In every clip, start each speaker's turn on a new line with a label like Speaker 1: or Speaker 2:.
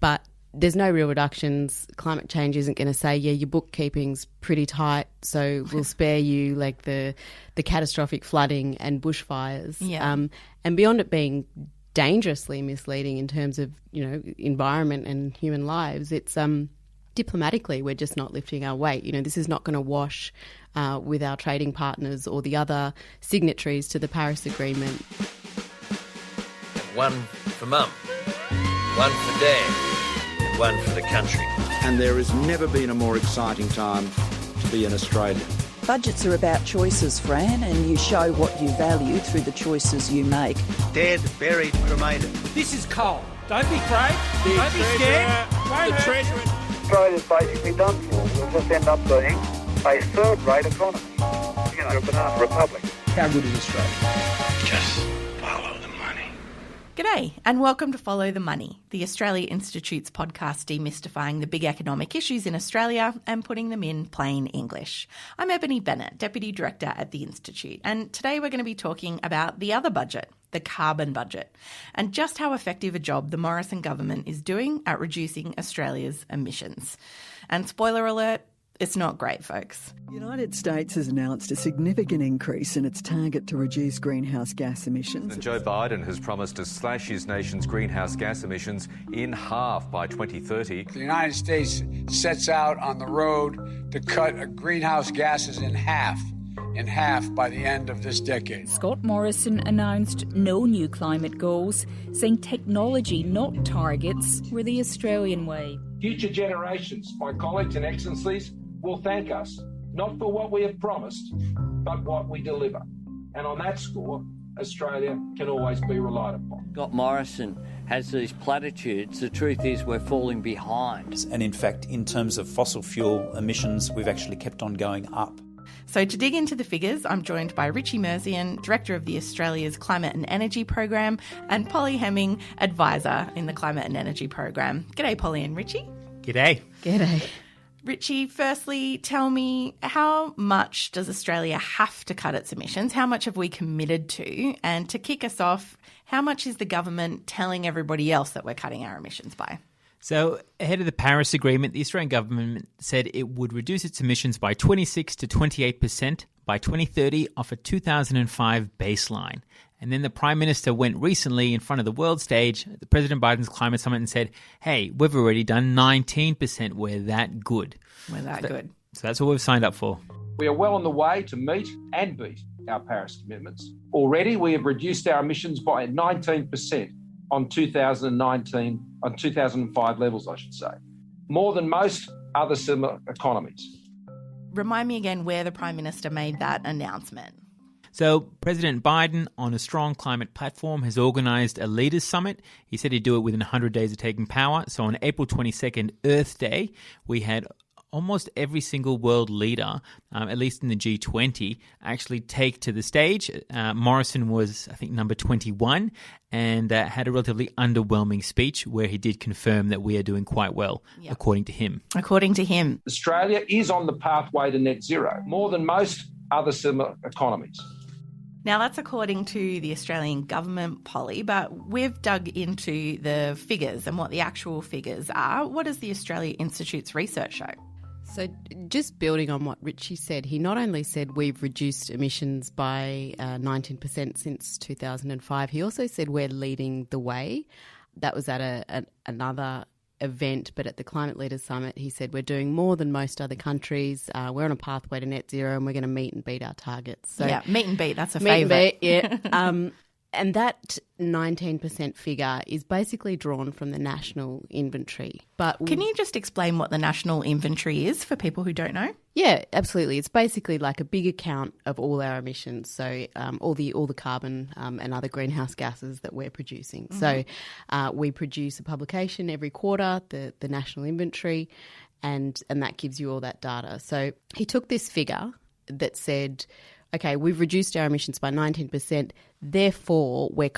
Speaker 1: But there's no real reductions. Climate change isn't going to say, yeah, your bookkeeping's pretty tight, so we'll spare you like the catastrophic flooding and bushfires.
Speaker 2: Yeah.
Speaker 1: And beyond it being dangerously misleading in terms of, environment and human lives, it's diplomatically we're just not lifting our weight. This is not going to wash with our trading partners or the other signatories to the Paris Agreement.
Speaker 3: One for Mum, one for Dad, and one for the country.
Speaker 4: And there has never been a more exciting time to be an Australian.
Speaker 5: Budgets are about choices, Fran, and you show what you value through the choices you make.
Speaker 6: Dead, buried, cremated.
Speaker 7: This is coal. Don't be afraid. Don't be scared.
Speaker 6: The Treasurer.
Speaker 8: Australia's basically done for. We'll just end up being a third-rate economy. A banana republic.
Speaker 6: How good is Australia?
Speaker 3: Just follow the money.
Speaker 2: G'day and welcome to Follow the Money, the Australia Institute's podcast demystifying the big economic issues in Australia and putting them in plain English. I'm Ebony Bennett, Deputy Director at the Institute, and today we're going to be talking about the other budget, the carbon budget, and just how effective a job the Morrison government is doing at reducing Australia's emissions. And spoiler alert, it's not great, folks.
Speaker 9: The United States has announced a significant increase in its target to reduce greenhouse gas emissions.
Speaker 10: And Joe Biden has promised to slash his nation's greenhouse gas emissions in half by 2030.
Speaker 11: The United States sets out on the road to cut greenhouse gases in half by the end of this decade.
Speaker 12: Scott Morrison announced no new climate goals, saying technology, not targets, were the Australian way.
Speaker 7: Future generations, my colleagues and excellencies, will thank us, not for what we have promised, but what we deliver. And on that score, Australia can always be relied upon.
Speaker 13: Scott Morrison has these platitudes. The truth is we're falling behind.
Speaker 14: And in fact, in terms of fossil fuel emissions, we've actually kept on going up.
Speaker 2: So to dig into the figures, I'm joined by Richie Merzian, Director of the Australia's Climate and Energy Program, and Polly Hemming, Advisor in the Climate and Energy Program. G'day, Polly and Richie.
Speaker 15: G'day.
Speaker 1: G'day.
Speaker 2: Richie, firstly, tell me, how much does Australia have to cut its emissions? How much have we committed to? And to kick us off, how much is the government telling everybody else that we're cutting our emissions by?
Speaker 15: So ahead of the Paris Agreement, the Australian government said it would reduce its emissions by 26 to 28% by 2030 off a 2005 baseline. And then the Prime Minister went recently in front of the world stage at the President Biden's climate summit and said, hey, we've already done 19%. We're that good.
Speaker 2: We're that good.
Speaker 15: So that's what we've signed up for.
Speaker 7: We are well on the way to meet and beat our Paris commitments. Already we have reduced our emissions by 19% on 2005 levels, I should say. More than most other similar economies.
Speaker 2: Remind me again where the Prime Minister made that announcement.
Speaker 15: So President Biden, on a strong climate platform, has organised a leaders' summit. He said he'd do it within 100 days of taking power. So on April 22nd, Earth Day, we had almost every single world leader, at least in the G20, actually take to the stage. Morrison was, I think, number 21 and had a relatively underwhelming speech where he did confirm that we are doing quite well, according to him.
Speaker 2: According to him.
Speaker 7: Australia is on the pathway to net zero, more than most other similar economies.
Speaker 2: Now, that's according to the Australian government, Polly, but we've dug into the figures and what the actual figures are. What does the Australia Institute's research show?
Speaker 1: So just building on what Richie said, he not only said we've reduced emissions by 19% since 2005, he also said we're leading the way. That was at another event, but at the Climate Leaders Summit, he said we're doing more than most other countries. We're on a pathway to net zero and we're going to meet and beat our targets. So,
Speaker 2: yeah, meet and beat, that's a favourite.
Speaker 1: Yeah. And that 19% figure is basically drawn from the national inventory. But
Speaker 2: can you just explain what the national inventory is for people who don't know?
Speaker 1: Yeah, absolutely. It's basically like a big account of all our emissions, so all the carbon and other greenhouse gases that we're producing. Mm-hmm. So we produce a publication every quarter, the national inventory, and that gives you all that data. So he took this figure that said, okay, we've reduced our emissions by 19%, therefore we're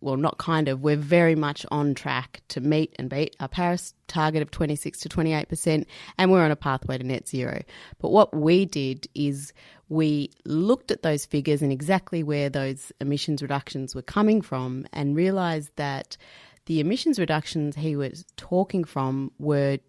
Speaker 1: we're very much on track to meet and beat our Paris target of 26 to 28%, and we're on a pathway to net zero. But what we did is we looked at those figures and exactly where those emissions reductions were coming from and realised that the emissions reductions he was talking from were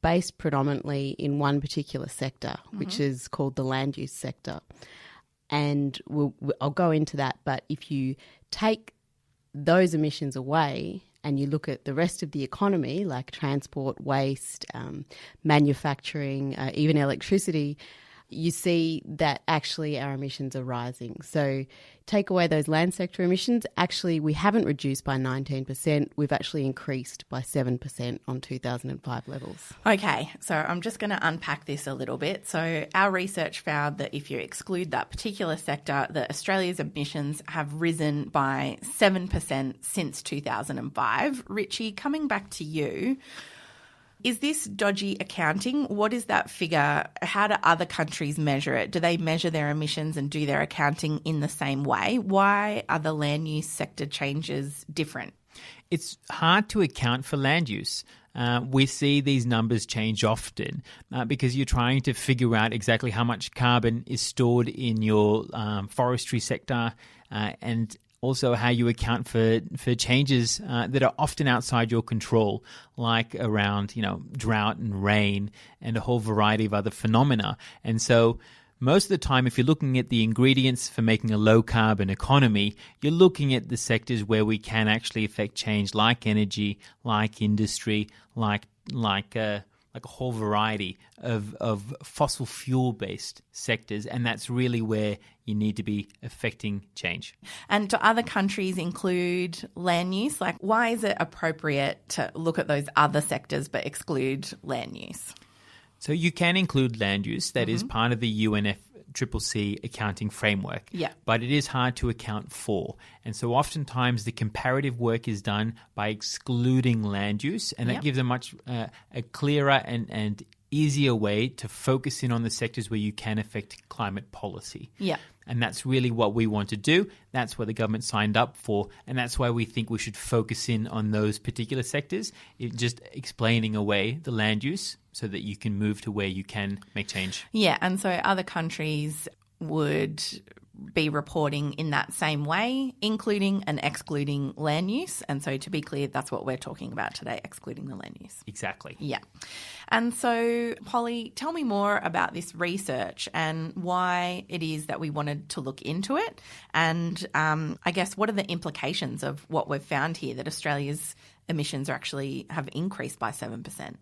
Speaker 1: based predominantly in one particular sector, which is called the land use sector. And I'll go into that, but if you take those emissions away and you look at the rest of the economy, like transport, waste, manufacturing, even electricity, you see that actually our emissions are rising. So take away those land sector emissions, actually we haven't reduced by 19%, we've actually increased by 7% on 2005 levels.
Speaker 2: Okay, so I'm just going to unpack this a little bit. So our research found that if you exclude that particular sector, that Australia's emissions have risen by 7% since 2005. Richie, coming back to you, is this dodgy accounting? What is that figure? How do other countries measure it? Do they measure their emissions and do their accounting in the same way? Why are the land use sector changes different?
Speaker 15: It's hard to account for land use. We see these numbers change often because you're trying to figure out exactly how much carbon is stored in your forestry sector and also how you account for changes that are often outside your control, like around, drought and rain and a whole variety of other phenomena. And so most of the time, if you're looking at the ingredients for making a low-carbon economy, you're looking at the sectors where we can actually affect change, like energy, like industry, like a whole variety of fossil fuel-based sectors, and that's really where you need to be affecting change.
Speaker 2: And do other countries include land use? Like, why is it appropriate to look at those other sectors but exclude land use?
Speaker 15: So you can include land use. That is part of the UNFCCC accounting framework.
Speaker 2: Yeah.
Speaker 15: But it is hard to account for. And so oftentimes the comparative work is done by excluding land use, and that gives a much a clearer and easier way to focus in on the sectors where you can affect climate policy.
Speaker 2: Yeah.
Speaker 15: And that's really what we want to do. That's what the government signed up for. And that's why we think we should focus in on those particular sectors, just explaining away the land use so that you can move to where you can make change.
Speaker 2: Yeah, and so other countries would be reporting in that same way, including and excluding land use. And so to be clear, that's what we're talking about today, excluding the land use.
Speaker 15: Exactly.
Speaker 2: Yeah. And so, Polly, tell me more about this research and why it is that we wanted to look into it. And I guess what are the implications of what we've found here, that Australia's emissions have increased by 7%?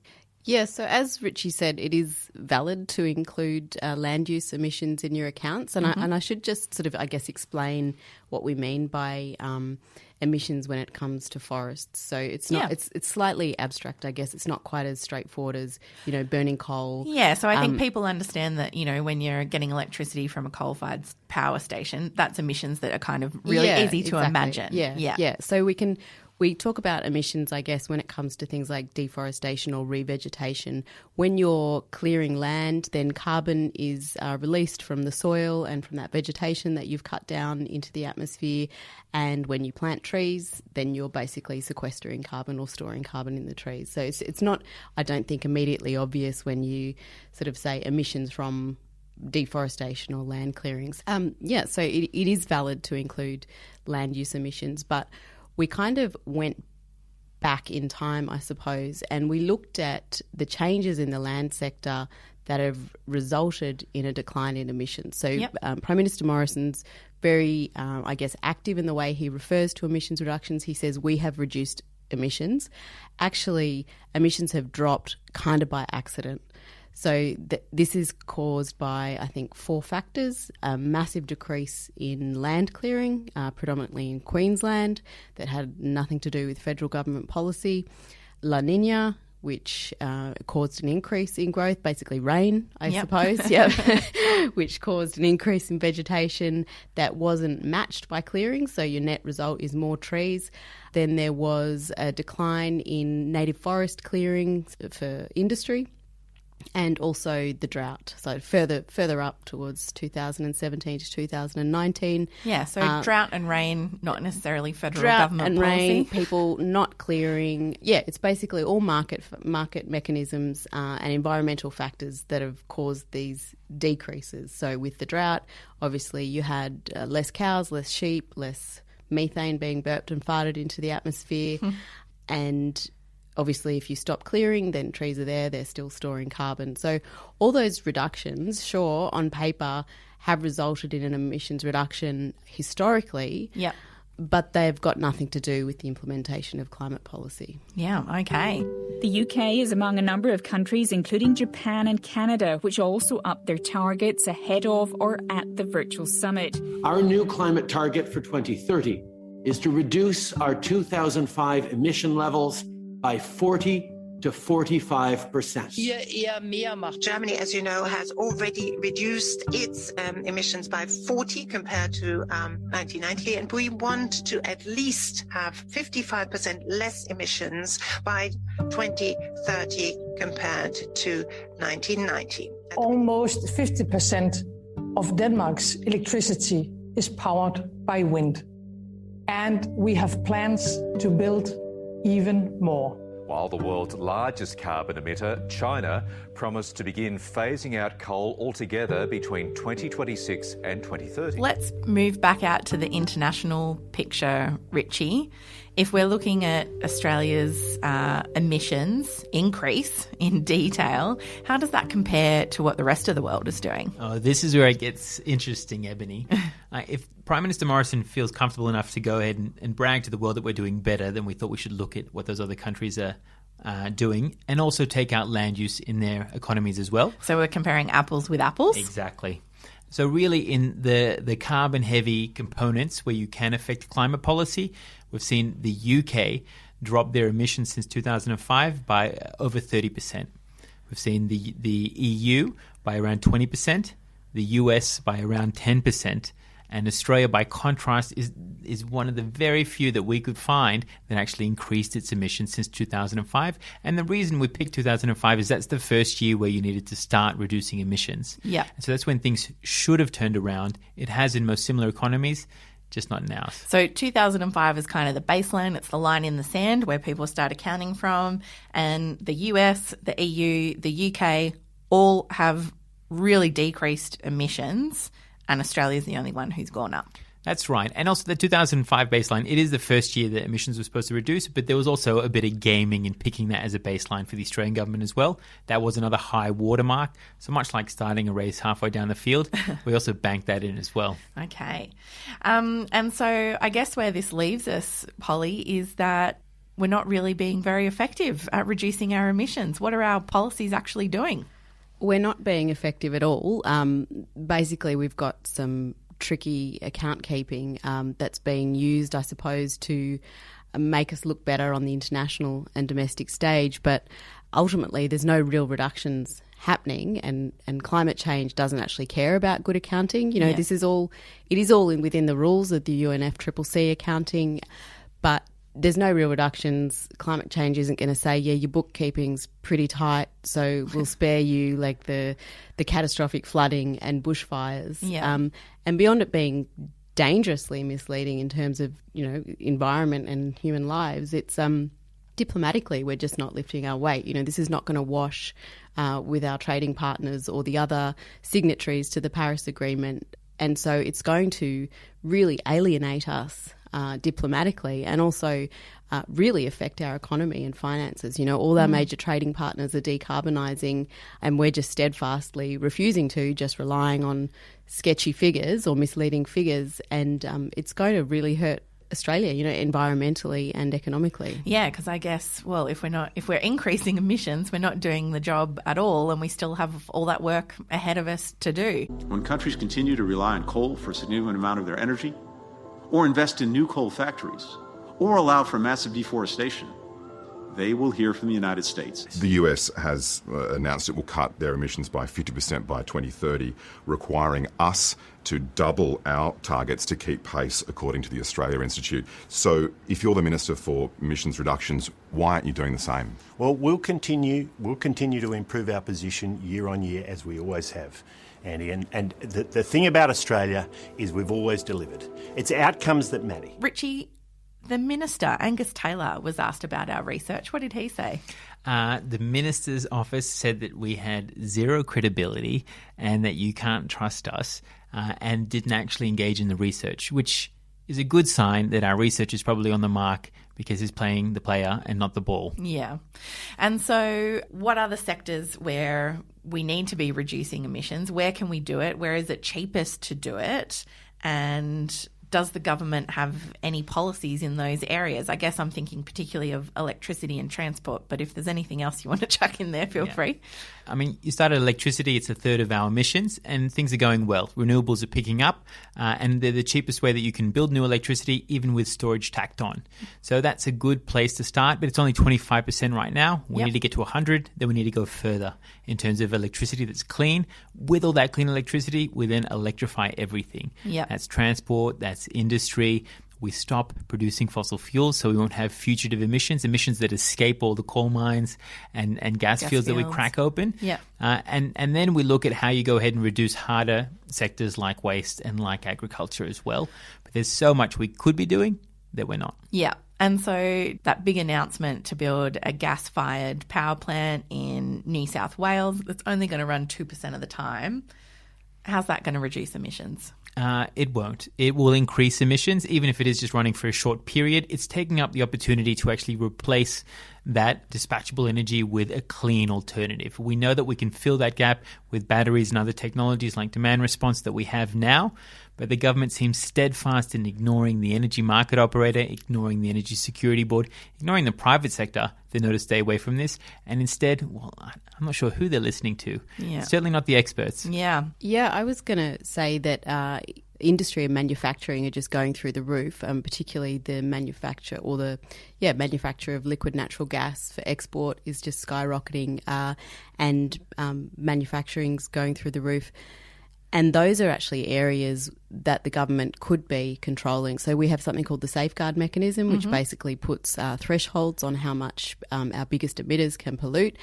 Speaker 1: Yeah, so as Richie said, it is valid to include land use emissions in your accounts. And I should just sort of, I guess, explain what we mean by emissions when it comes to forests. So it's not it's slightly abstract, I guess. It's not quite as straightforward as, burning coal.
Speaker 2: Yeah, so I think people understand that, when you're getting electricity from a coal-fired power station, that's emissions that are kind of really easy to imagine.
Speaker 1: Yeah. So we talk about emissions, I guess, when it comes to things like deforestation or revegetation. When you're clearing land, then carbon is released from the soil and from that vegetation that you've cut down into the atmosphere. And when you plant trees, then you're basically sequestering carbon or storing carbon in the trees. So it's not, I don't think, immediately obvious when you sort of say emissions from deforestation or land clearings. So it is valid to include land use emissions, but we kind of went back in time, I suppose, and we looked at the changes in the land sector that have resulted in a decline in emissions. So Prime Minister Morrison's very, active in the way he refers to emissions reductions. He says we have reduced emissions. Actually, emissions have dropped kind of by accident. So this is caused by, I think, 4 factors: a massive decrease in land clearing, predominantly in Queensland, that had nothing to do with federal government policy; La Nina, which caused an increase in growth, basically rain, I suppose, which caused an increase in vegetation that wasn't matched by clearing, so your net result is more trees. Then there was a decline in native forest clearings for industry, and also the drought, so further up towards 2017 to 2019.
Speaker 2: Yeah, so drought and rain, not necessarily federal government
Speaker 1: policy. Drought and rain,
Speaker 2: policy.
Speaker 1: people not clearing. Yeah, it's basically all market mechanisms and environmental factors that have caused these decreases. So with the drought, obviously you had less cows, less sheep, less methane being burped and farted into the atmosphere. And obviously, if you stop clearing, then trees are there, they're still storing carbon. So all those reductions, sure, on paper, have resulted in an emissions reduction historically.
Speaker 2: Yep.
Speaker 1: But they've got nothing to do with the implementation of climate policy.
Speaker 2: Yeah, okay.
Speaker 12: The UK is among a number of countries, including Japan and Canada, which also upped their targets ahead of or at the virtual summit.
Speaker 16: Our new climate target for 2030 is to reduce our 2005 emission levels by 40 to 45%.
Speaker 17: Germany, as you know, has already reduced its emissions by 40 compared to 1990, and we want to at least have 55% less emissions by 2030 compared to 1990.
Speaker 18: Almost 50% of Denmark's electricity is powered by wind, and we have plans to build even more.
Speaker 10: While the world's largest carbon emitter, China, promised to begin phasing out coal altogether between 2026 and 2030.
Speaker 2: Let's move back out to the international picture, Richie. If we're looking at Australia's emissions increase in detail, how does that compare to what the rest of the world is doing?
Speaker 15: Oh, this is where it gets interesting, Ebony. If Prime Minister Morrison feels comfortable enough to go ahead and brag to the world that we're doing better, then we thought we should look at what those other countries are doing and also take out land use in their economies as well.
Speaker 2: So we're comparing apples with apples?
Speaker 15: Exactly. So really in the carbon-heavy components where you can affect climate policy, we've seen the UK drop their emissions since 2005 by over 30%. We've seen the EU by around 20%, the US by around 10%, and Australia, by contrast, is one of the very few that we could find that actually increased its emissions since 2005. And the reason we picked 2005 is that's the first year where you needed to start reducing emissions.
Speaker 2: Yeah.
Speaker 15: And so that's when things should have turned around. It has in most similar economies, just not in ours.
Speaker 2: So 2005 is kind of the baseline. It's the line in the sand where people start accounting from. And the US, the EU, the UK all have really decreased emissions, and Australia's the only one who's gone up.
Speaker 15: That's right. And also the 2005 baseline, it is the first year that emissions were supposed to reduce, but there was also a bit of gaming in picking that as a baseline for the Australian government as well. That was another high watermark. So much like starting a race halfway down the field, we also banked that in as well.
Speaker 2: Okay. And so I guess where this leaves us, Polly, is that we're not really being very effective at reducing our emissions. What are our policies actually doing?
Speaker 1: We're not being effective at all. Basically, we've got some tricky account keeping that's being used, I suppose, to make us look better on the international and domestic stage. But ultimately, there's no real reductions happening, and climate change doesn't actually care about good accounting. You know, It is all within the rules of the UNFCCC accounting, but there's no real reductions. Climate change isn't going to say, yeah, your bookkeeping's pretty tight, so we'll spare you like the catastrophic flooding and bushfires.
Speaker 2: Yeah.
Speaker 1: And beyond it being dangerously misleading in terms of, you know, environment and human lives, it's diplomatically we're just not lifting our weight. You know, this is not going to wash with our trading partners or the other signatories to the Paris Agreement. And so it's going to really alienate us diplomatically and also really affect our economy and finances. You know, all our major trading partners are decarbonising and we're just steadfastly refusing to, just relying on sketchy figures or misleading figures, and it's going to really hurt Australia, you know, environmentally and economically.
Speaker 2: Yeah, because I guess, well, if we're increasing emissions, we're not doing the job at all, and we still have all that work ahead of us to do.
Speaker 19: When countries continue to rely on coal for a significant amount of their energy, or invest in new coal factories, or allow for massive deforestation, they will hear from the United States.
Speaker 20: The US has announced it will cut their emissions by 50% by 2030, requiring us to double our targets to keep pace, according to the Australia Institute. So if you're the Minister for Emissions Reductions, why aren't you doing the same?
Speaker 6: Well, we'll continue to improve our position year on year, as we always have. And the thing about Australia is we've always delivered. It's outcomes that matter.
Speaker 2: Richie, the Minister, Angus Taylor, was asked about our research. What did he say?
Speaker 15: The Minister's office said that we had zero credibility and that you can't trust us, and didn't actually engage in the research, which is a good sign that our research is probably on the mark because he's playing the player and not the ball.
Speaker 2: Yeah. And so what are the sectors where we need to be reducing emissions? Where can we do it? Where is it cheapest to do it? And does the government have any policies in those areas? I guess I'm thinking particularly of electricity and transport, but if there's anything else you want to chuck in there, feel free.
Speaker 15: I mean, you started electricity, it's a third of our emissions, and things are going well. Renewables are picking up, and they're the cheapest way that you can build new electricity, even with storage tacked on. So that's a good place to start, but it's only 25% right now. We need to get to 100, then we need to go further in terms of electricity that's clean. With all that clean electricity, we then electrify everything. That's transport, that's industry. We stop producing fossil fuels so we won't have fugitive emissions that escape all the coal mines and gas fields that we crack open. And then we look at how you go ahead and reduce harder sectors like waste and like agriculture as well. But there's so much we could be doing that we're not.
Speaker 2: Yeah. And so that big announcement to build a gas-fired power plant in New South Wales that's only going to run 2% of the time, how's that going to reduce emissions?
Speaker 15: It won't. It will increase emissions, even if it is just running for a short period. It's taking up the opportunity to actually replace that dispatchable energy with a clean alternative. We know that we can fill that gap with batteries and other technologies like demand response that we have now, but the government seems steadfast in ignoring the energy market operator, ignoring the Energy Security Board, ignoring the private sector that know to stay away from this, and instead, well, I'm not sure who they're listening to. Certainly not the experts.
Speaker 1: Yeah, I was going to say that industry and manufacturing are just going through the roof, particularly the manufacture of liquid natural gas for export is just skyrocketing, and manufacturing's going through the roof. And those are actually areas that the government could be controlling. So we have something called the safeguard mechanism, which basically puts thresholds on how much our biggest emitters can pollute.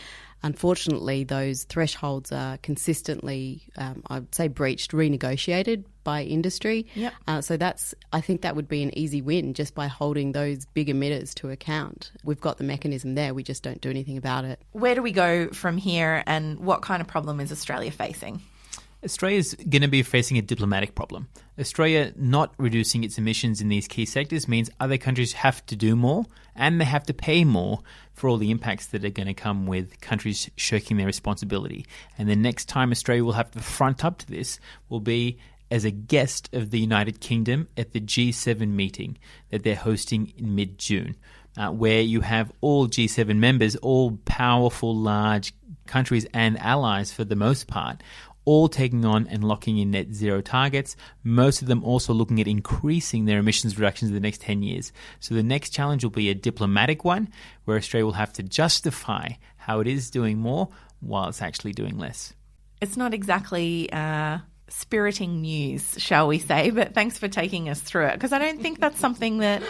Speaker 1: Unfortunately, those thresholds are consistently, I would say, breached, renegotiated by industry. So I think that would be an easy win just by holding those big emitters to account. We've got the mechanism there, we just don't do anything about it.
Speaker 2: Where do we go from here, and what kind of problem is Australia facing?
Speaker 15: Australia's going to be facing a diplomatic problem. Australia not reducing its emissions in these key sectors means other countries have to do more, and they have to pay more for all the impacts that are going to come with countries shirking their responsibility. And the next time Australia will have to front up to this will be as a guest of the United Kingdom at the G7 meeting that they're hosting in mid-June, where you have all G7 members, all powerful, large countries and allies for the most part, all taking on and locking in net zero targets, most of them also looking at increasing their emissions reductions in the next 10 years. So the next challenge will be a diplomatic one, where Australia will have to justify how it is doing more while it's actually doing less.
Speaker 2: It's not exactly spiriting news, shall we say, but thanks for taking us through it, because I don't think that's something that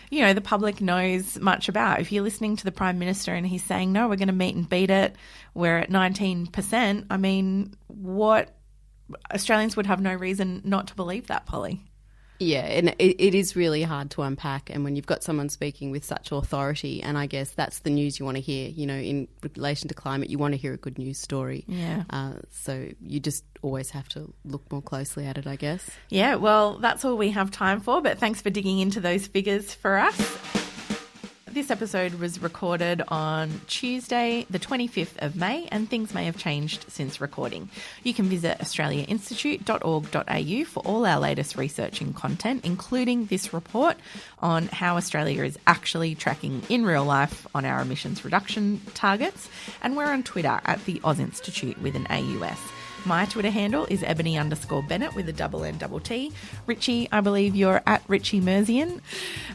Speaker 2: the public knows much about. If you're listening to the Prime Minister and he's saying, no, we're going to meet and beat it, we're at 19%, I mean, what Australians would have no reason not to believe that, Polly.
Speaker 1: Yeah, and it is really hard to unpack. And when you've got someone speaking with such authority, and I guess that's the news you want to hear, in relation to climate, you want to hear a good news story.
Speaker 2: Yeah.
Speaker 1: So you just always have to look more closely at it, I guess.
Speaker 2: Yeah, well, that's all we have time for, but thanks for digging into those figures for us. This episode was recorded on Tuesday, the 25th of May, and things may have changed since recording. You can visit australiainstitute.org.au for all our latest research and content, including this report on how Australia is actually tracking in real life on our emissions reduction targets. And we're on Twitter at the Oz Institute with an AUS. My Twitter handle is ebony_Bennett with a _N_T. Richie, I believe you're at Richie Merzian.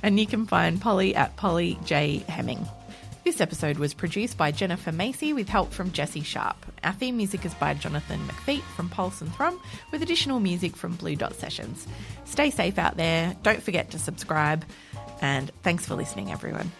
Speaker 2: And you can find Polly at Polly J. Hemming. This episode was produced by Jennifer Macy with help from Jesse Sharp. Our theme music is by Jonathan McFeet from Pulse and Thrum, with additional music from Blue Dot Sessions. Stay safe out there. Don't forget to subscribe. And thanks for listening, everyone.